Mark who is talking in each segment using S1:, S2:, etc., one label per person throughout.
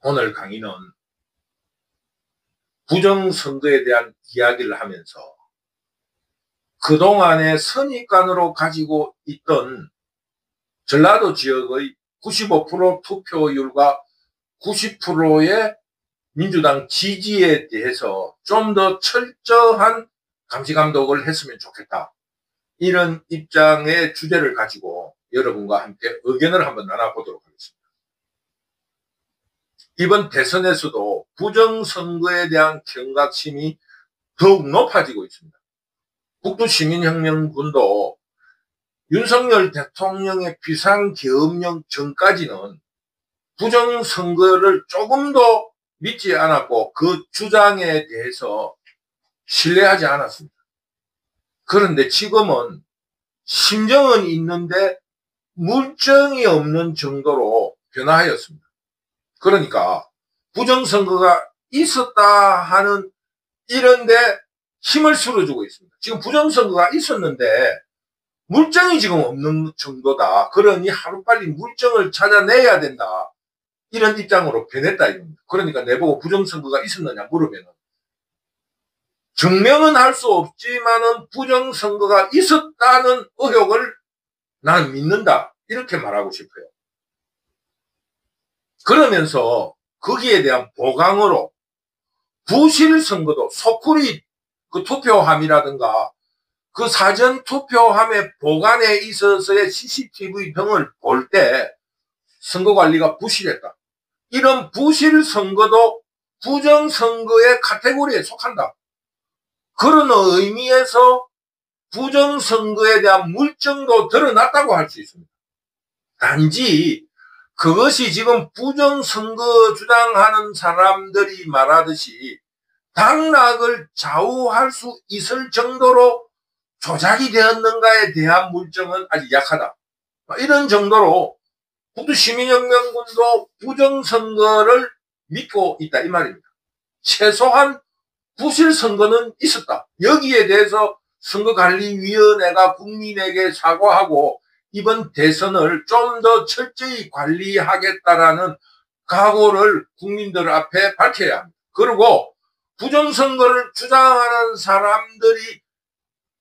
S1: 오늘 강의는 부정선거에 대한 이야기를 하면서 그동안의 선입관으로 가지고 있던 전라도 지역의 95% 투표율과 90%의 민주당 지지에 대해서 좀 더 철저한 감시감독을 했으면 좋겠다. 이런 입장의 주제를 가지고 여러분과 함께 의견을 한번 나눠보도록 하겠습니다. 이번 대선에서도 부정선거에 대한 경각심이 더욱 높아지고 있습니다. 북두시민혁명군도 윤석열 대통령의 비상계엄령 전까지는 부정선거를 조금 더 믿지 않았고 그 주장에 대해서 신뢰하지 않았습니다. 그런데 지금은 심정은 있는데 물증이 없는 정도로 변화하였습니다. 그러니까 부정선거가 있었다 하는 이런데 힘을 실어주고 있습니다. 지금 부정선거가 있었는데 물증이 지금 없는 정도다. 그러니 하루빨리 물증을 찾아내야 된다. 이런 입장으로 변했다 이겁니다. 그러니까 내보고 부정선거가 있었느냐 물으면 증명은 할 수 없지만은 부정선거가 있었다는 의혹을 나는 믿는다. 이렇게 말하고 싶어요. 그러면서 거기에 대한 보강으로 부실선거도 소쿠리 그 투표함이라든가 그 사전 투표함의 보관에 있어서의 CCTV 등을 볼 때 선거관리가 부실했다. 이런 부실선거도 부정선거의 카테고리에 속한다. 그런 의미에서 부정선거에 대한 물증도 드러났다고 할 수 있습니다. 단지 그것이 지금 부정선거 주장하는 사람들이 말하듯이 당락을 좌우할 수 있을 정도로 조작이 되었는가에 대한 물증은 아직 약하다. 이런 정도로 북두시민혁명군도 부정선거를 믿고 있다 이 말입니다. 최소한 부실선거는 있었다. 여기에 대해서 선거관리위원회가 국민에게 사과하고 이번 대선을 좀 더 철저히 관리하겠다라는 각오를 국민들 앞에 밝혀야 합니다. 그리고 부정선거를 주장하는 사람들이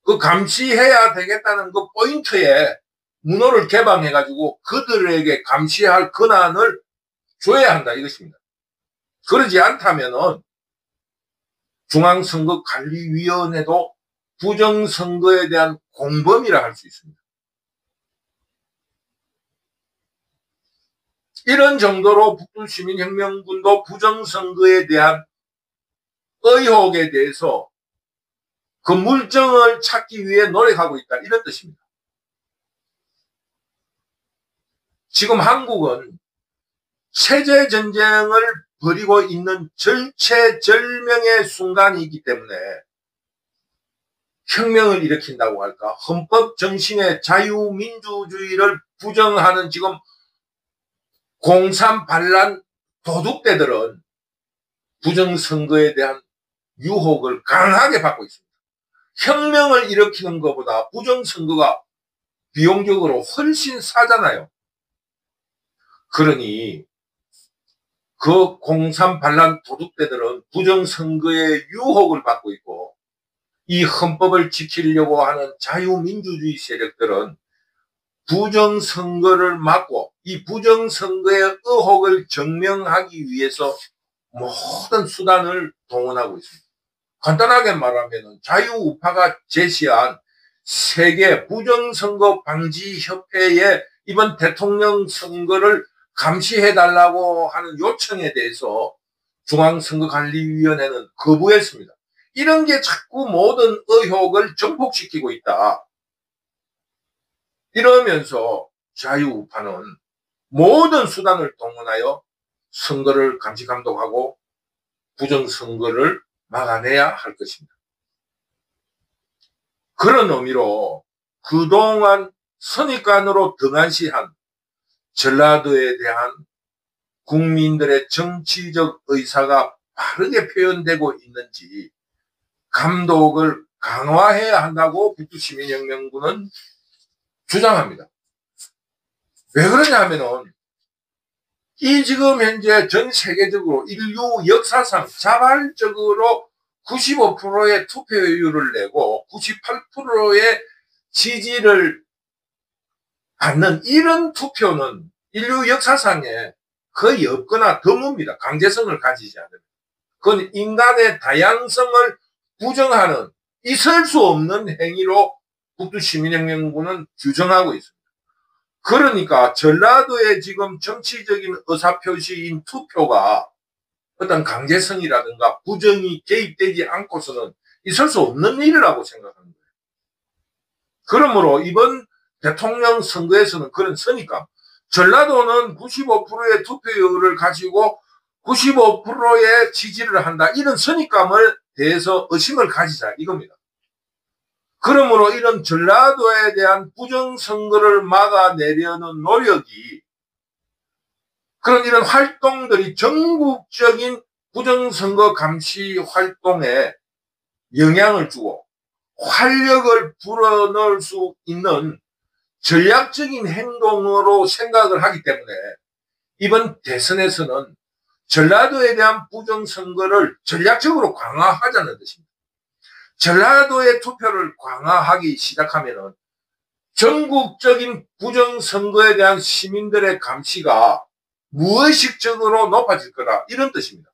S1: 그 감시해야 되겠다는 그 포인트에 문호를 개방해가지고 그들에게 감시할 권한을 줘야 한다 이것입니다. 그러지 않다면은 중앙선거관리위원회도 부정선거에 대한 공범이라 할 수 있습니다. 이런 정도로 북두시민혁명군도 부정선거에 대한 의혹에 대해서 그 물증을 찾기 위해 노력하고 있다 이런 뜻입니다. 지금 한국은 체제전쟁을 벌이고 있는 절체절명의 순간이기 때문에 혁명을 일으킨다고 할까 헌법 정신의 자유민주주의를 부정하는 지금 공산 반란 도둑대들은 부정선거에 대한 유혹을 강하게 받고 있습니다. 혁명을 일으키는 것보다 부정선거가 비용적으로 훨씬 싸잖아요. 그러니 그 공산 반란 도둑대들은 부정선거의 유혹을 받고 있고 이 헌법을 지키려고 하는 자유민주주의 세력들은 부정선거를 막고 이 부정선거의 의혹을 증명하기 위해서 모든 수단을 동원하고 있습니다. 간단하게 말하면 자유우파가 제시한 세계 부정선거 방지협회의 이번 대통령 선거를 감시해달라고 하는 요청에 대해서 중앙선거관리위원회는 거부했습니다. 이런 게 자꾸 모든 의혹을 증폭시키고 있다. 이러면서 자유우파는 모든 수단을 동원하여 선거를 감시감독하고 부정선거를 막아내야 할 것입니다. 그런 의미로 그동안 선입관으로 등한시한 전라도에 대한 국민들의 정치적 의사가 바르게 표현되고 있는지 감독을 강화해야 한다고 북두시민혁명군은 주장합니다. 왜 그러냐 하면은 이 지금 현재 전 세계적으로 인류 역사상 자발적으로 95%의 투표율을 내고 98%의 지지를 받는 이런 투표는 인류 역사상에 거의 없거나 드뭅니다. 강제성을 가지지 않으면. 그건 인간의 다양성을 부정하는 있을 수 없는 행위로 북두시민혁명군은 규정하고 있습니다. 그러니까 전라도의 지금 정치적인 의사표시인 투표가 어떤 강제성이라든가 부정이 개입되지 않고서는 있을 수 없는 일이라고 생각합니다. 그러므로 이번 대통령 선거에서는 그런 선입감, 전라도는 95%의 투표율을 가지고 95%의 지지를 한다, 이런 선입감을 대해서 의심을 가지자 이겁니다. 그러므로 이런 전라도에 대한 부정선거를 막아내려는 노력이, 그런 이런 활동들이 전국적인 부정선거 감시 활동에 영향을 주고 활력을 불어넣을 수 있는 전략적인 행동으로 생각을 하기 때문에 이번 대선에서는 전라도에 대한 부정선거를 전략적으로 강화하자는 뜻입니다. 전라도의 투표를 강화하기 시작하면은 전국적인 부정선거에 대한 시민들의 감시가 무의식적으로 높아질 거다, 이런 뜻입니다.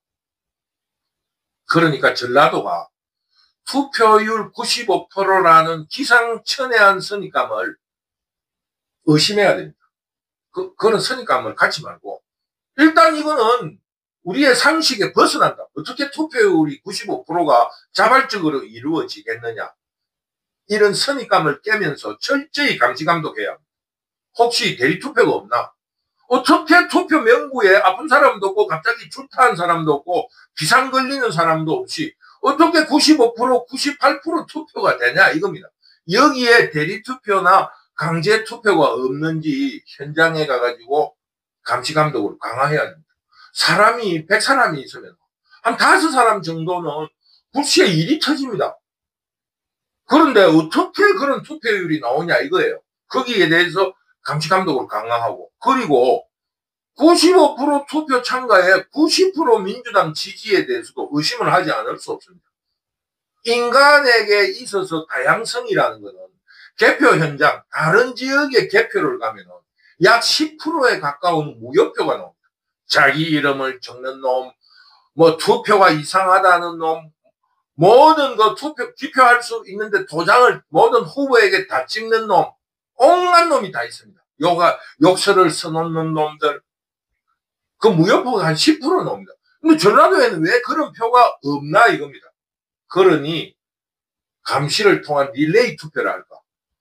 S1: 그러니까 전라도가 투표율 95%라는 기상천외한 선입감을 의심해야 됩니다. 그런 선입감을 갖지 말고 일단 이거는 우리의 상식에 벗어난다. 어떻게 투표율이 95%가 자발적으로 이루어지겠느냐. 이런 선입감을 깨면서 철저히 감시 감독해야 합니다. 혹시 대리투표가 없나? 어떻게 투표 명부에 아픈 사람도 없고 갑자기 출타한 사람도 없고 비상 걸리는 사람도 없이 어떻게 95%, 98% 투표가 되냐 이겁니다. 여기에 대리투표나 강제투표가 없는지 현장에 가가지고 감시 감독을 강화해야 됩니다. 사람이 100사람이 있으면 한 5사람 정도는 불시에 일이 터집니다. 그런데 어떻게 그런 투표율이 나오냐 이거예요. 거기에 대해서 감시 감독을 강화하고, 그리고 95% 투표 참가에 90% 민주당 지지에 대해서도 의심을 하지 않을 수 없습니다. 인간에게 있어서 다양성이라는 것은 개표 현장, 다른 지역의 개표를 가면 약 10%에 가까운 무효표가 나옵니다. 자기 이름을 적는 놈, 뭐 투표가 이상하다는 놈, 모든 거 기표할 수 있는데 도장을 모든 후보에게 다 찍는 놈, 온갖 놈이 다 있습니다. 욕설을 써놓는 놈들, 그 무효표가 한 10% 나옵니다. 근데 전라도에는 왜 그런 표가 없나 이겁니다. 그러니 감시를 통한 릴레이 투표를 할까,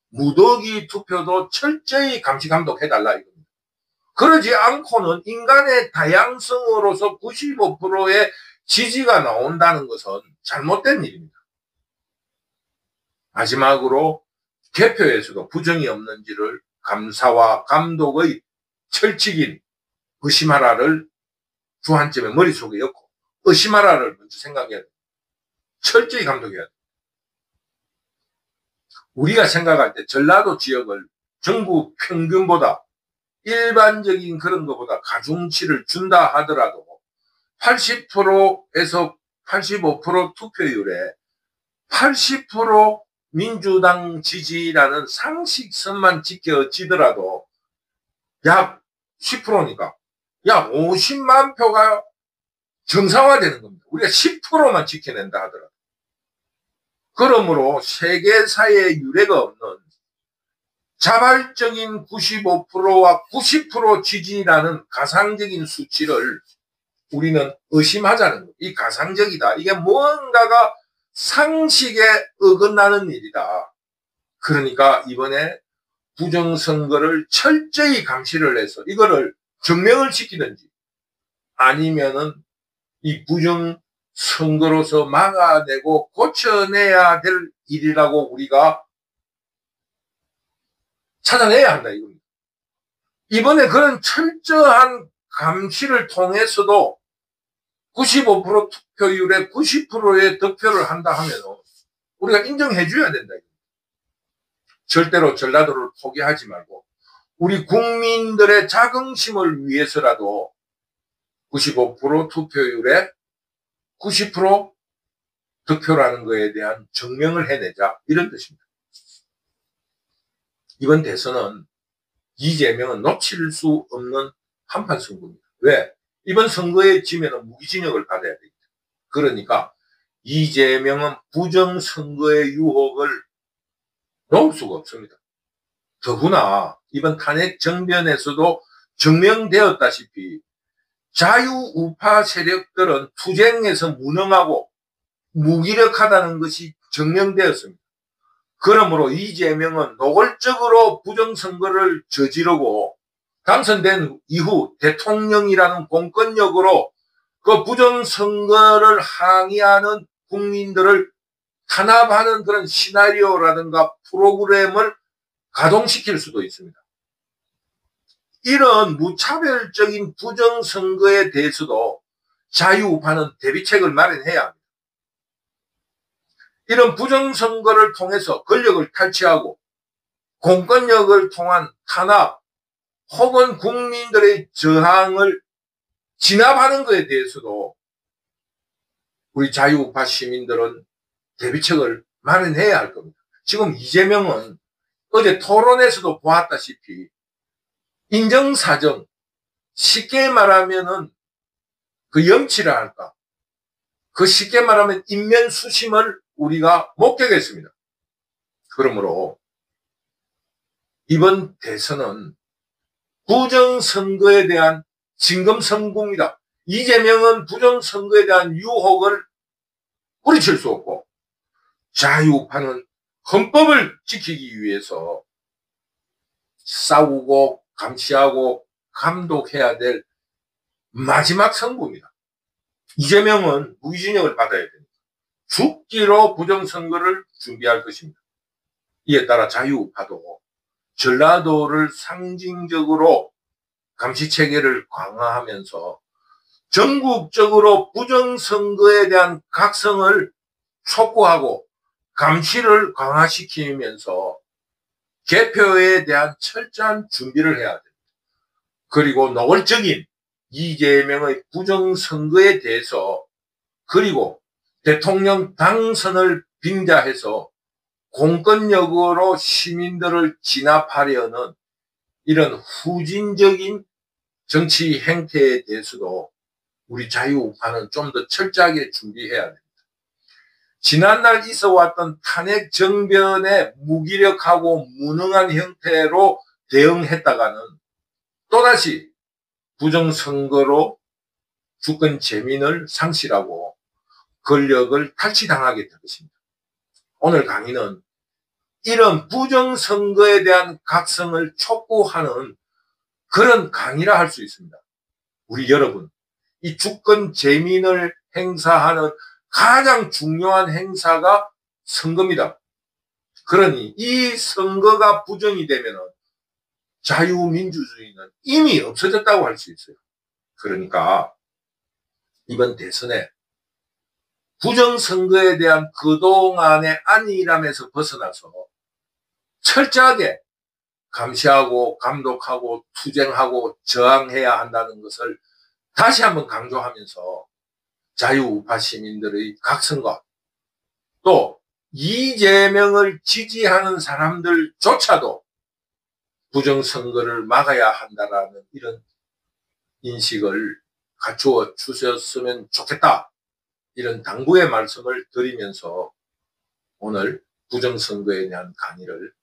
S1: 무더기 투표도 철저히 감시 감독해달라 이겁니다. 그러지 않고는 인간의 다양성으로서 95%의 지지가 나온다는 것은 잘못된 일입니다. 마지막으로 개표에서도 부정이 없는지를 감사와 감독의 철칙인 의심하라를 주한점에 머릿속에 넣고 의심하라를 먼저 생각해야 돼요. 철저히 감독해야 돼요. 우리가 생각할 때 전라도 지역을 전국 평균보다 일반적인 그런 것보다 가중치를 준다 하더라도 80%에서 85% 투표율에 80% 민주당 지지라는 상식선만 지켜지더라도 약 10%니까 약 50만 표가 정상화되는 겁니다. 우리가 10%만 지켜낸다 하더라도. 그러므로 세계사에 유례가 없는 자발적인 95%와 90% 지지라는 가상적인 수치를 우리는 의심하자는 거예요. 이 가상적이다. 이게 무언가가 상식에 어긋나는 일이다. 그러니까 이번에 부정선거를 철저히 감시를 해서 이거를 증명을 시키든지 아니면은 이 부정선거로서 막아내고 고쳐내야 될 일이라고 우리가 찾아내야 한다 이겁니다. 이번에 그런 철저한 감시를 통해서도 95% 투표율에 90%의 득표를 한다 하면 우리가 인정해 줘야 된다. 절대로 전라도를 포기하지 말고 우리 국민들의 자긍심을 위해서라도 95% 투표율에 90% 득표라는 것에 대한 증명을 해내자, 이런 뜻입니다. 이번 대선은 이재명은 놓칠 수 없는 한판 승부입니다. 왜? 이번 선거에 지면은 무기징역을 받아야 됩니다. 그러니까 이재명은 부정선거의 유혹을 놓을 수가 없습니다. 더구나 이번 탄핵 정변에서도 증명되었다시피 자유우파 세력들은 투쟁에서 무능하고 무기력하다는 것이 증명되었습니다. 그러므로 이재명은 노골적으로 부정선거를 저지르고 당선된 이후 대통령이라는 공권력으로 그 부정선거를 항의하는 국민들을 탄압하는 그런 시나리오라든가 프로그램을 가동시킬 수도 있습니다. 이런 무차별적인 부정선거에 대해서도 자유우파는 대비책을 마련해야 합니다. 이런 부정선거를 통해서 권력을 탈취하고 공권력을 통한 탄압 혹은 국민들의 저항을 진압하는 것에 대해서도 우리 자유우파 시민들은 대비책을 마련해야 할 겁니다. 지금 이재명은 어제 토론에서도 보았다시피 인정사정, 쉽게 말하면은 그 염치라 할까, 그 쉽게 말하면 인면수심을 우리가 목격했습니다. 그러므로 이번 대선은 부정선거에 대한 진검성공이다. 이재명은 부정선거에 대한 유혹을 뿌리칠 수 없고 자유우파는 헌법을 지키기 위해서 싸우고 감시하고 감독해야 될 마지막 선고입니다. 이재명은 무기징역을 받아야 됩니다. 죽기로 부정선거를 준비할 것입니다. 이에 따라 자유우파도 전라도를 상징적으로 감시체계를 강화하면서 전국적으로 부정선거에 대한 각성을 촉구하고 감시를 강화시키면서 개표에 대한 철저한 준비를 해야 됩니다. 그리고 노골적인 이재명의 부정선거에 대해서 그리고 대통령 당선을 빙자해서 공권력으로 시민들을 진압하려는 이런 후진적인 정치 행태에 대해서도 우리 자유우파는 좀 더 철저하게 준비해야 됩니다. 지난날 있어왔던 탄핵 정변에 무기력하고 무능한 형태로 대응했다가는 또다시 부정선거로 주권 재민을 상실하고 권력을 탈취당하게 될 것입니다. 오늘 강의는 이런 부정선거에 대한 각성을 촉구하는 그런 강의라 할 수 있습니다. 우리 여러분, 이 주권 재민을 행사하는 가장 중요한 행사가 선거입니다. 그러니 이 선거가 부정이 되면 자유민주주의는 이미 없어졌다고 할 수 있어요. 그러니까 이번 대선에 부정선거에 대한 그동안의 안일함에서 벗어나서 철저하게 감시하고 감독하고 투쟁하고 저항해야 한다는 것을 다시 한번 강조하면서 자유우파 시민들의 각성과 또 이재명을 지지하는 사람들조차도 부정선거를 막아야 한다라는 이런 인식을 갖추어 주셨으면 좋겠다. 이런 당부의 말씀을 드리면서 오늘 부정선거에 대한 강의를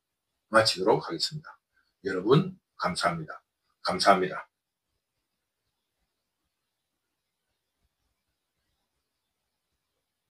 S1: 마치도록 하겠습니다. 여러분 감사합니다. 감사합니다.